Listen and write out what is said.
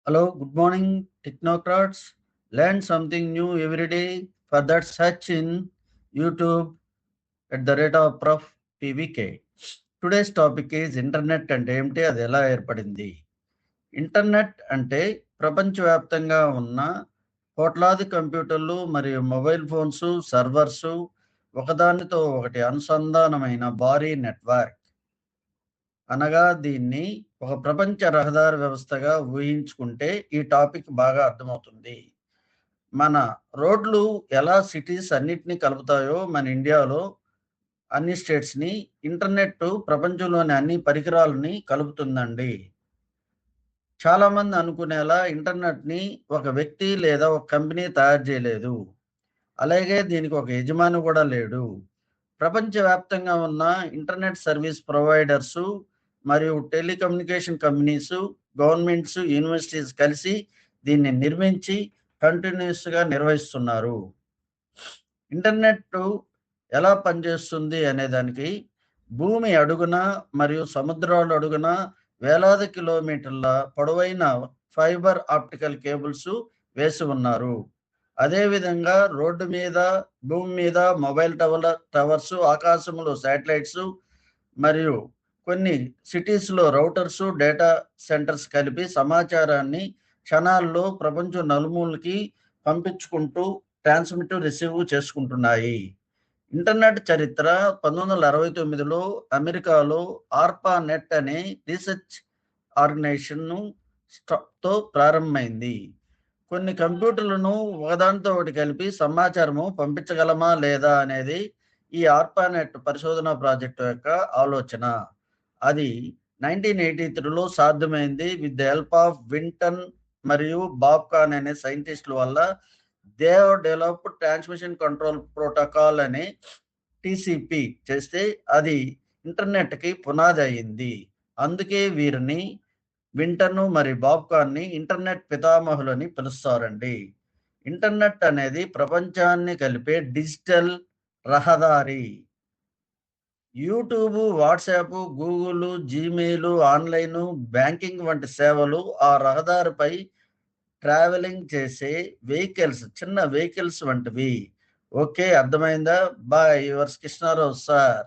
Hello, good morning, technocrats. Learn something new every day. For that, search in YouTube at the rate of Prof. PVK. Today's topic is internet అంటే ఏమిటి, అది ఎలా ఏర్పడింది. Internet అంటే ప్రపంచవ్యాప్తంగా ఉన్న కోట్లాది కంప్యూటర్లు మరియు మొబైల్ ఫోన్స్, సర్వర్స్ ఒకదానితో ఒకటి అనుసంధానమైన భారీ నెట్వర్క్. అనగా దీన్ని ఒక ప్రపంచ రహదారి వ్యవస్థగా ఊహించుకుంటే ఈ టాపిక్ బాగా అర్థమవుతుంది. మన రోడ్లు ఎలా సిటీస్ అన్నిటిని కలుపుతాయో మన ఇండియాలో అన్ని స్టేట్స్‌ని ఇంటర్నెట్ ప్రపంచంలోని అన్ని పరికరాలని కలుపుతుందండి. చాలామంది అనుకునేలా ఇంటర్నెట్‌ని ఒక వ్యక్తి లేదా ఒక కంపెనీ తయారు చేయలేదు. అలాగే దీనికి ఒక యజమాని కూడా లేడు. ప్రపంచవ్యాప్తంగా ఉన్న ఇంటర్నెట్ సర్వీస్ ప్రొవైడర్సు మరియు టెలికమ్యూనికేషన్ కంపెనీసు, గవర్నమెంట్స్, యూనివర్సిటీస్ కలిసి దీన్ని నిర్మించి కంటిన్యూస్‌గా నిర్వహిస్తున్నారు. ఇంటర్నెట్ ఎలా పనిచేస్తుంది అనేదానికి భూమి అడుగున మరియు సముద్రాల అడుగున వేలాది కిలోమీటర్ల పొడవైన ఫైబర్ ఆప్టికల్ కేబుల్స్ వేసి ఉన్నారు. అదేవిధంగా రోడ్డు మీద, భూమి మీద మొబైల్ టవర్స్, ఆకాశంలో శాటిలైట్స్ మరియు కొన్ని సిటీస్‌లో రౌటర్స్, డేటా సెంటర్స్ కలిపి సమాచారాన్ని క్షణాల్లో ప్రపంచం నలుమూలకి పంపించుకుంటూ ట్రాన్స్మిట్, రిసీవ్ చేసుకుంటున్నాయి. ఇంటర్నెట్ చరిత్ర 1969లో అమెరికాలో ఆర్పానెట్ అనే రీసెర్చ్ ఆర్గనైజేషన్ తో ప్రారంభమైంది. కొన్ని కంప్యూటర్లను ఒకదానితో ఒకటి కలిపి సమాచారము పంపించగలమా లేదా అనేది ఈ ఆర్పానెట్ పరిశోధన ప్రాజెక్టు యొక్క ఆలోచన. అది 1983లో సాధ్యమైంది విత్ ద హెల్ప్ ఆఫ్ వింటన్ మరియు బాబ్కాన్ అనే సైంటిస్టుల వల్ల. They develop transmission control protocol అనే టీసీపీ చేస్తే అది ఇంటర్నెట్కి పునాది అయింది. అందుకే వీరిని వింటన్ మరియు బాబ్కాన్ని ఇంటర్నెట్ పితామహులని పిలుస్తారండి. ఇంటర్నెట్ అనేది ప్రపంచాన్ని కలిపే డిజిటల్ రహదారి. YouTube, WhatsApp, Google, Gmail, online banking వంటి సేవలు ఆ రహదారిపై ట్రావెలింగ్ చేసే వెహికల్స్, చిన్న వెహికల్స్ వంటివి. ఓకే, అర్థమైందా? Bye, yours Krishna Rao sir.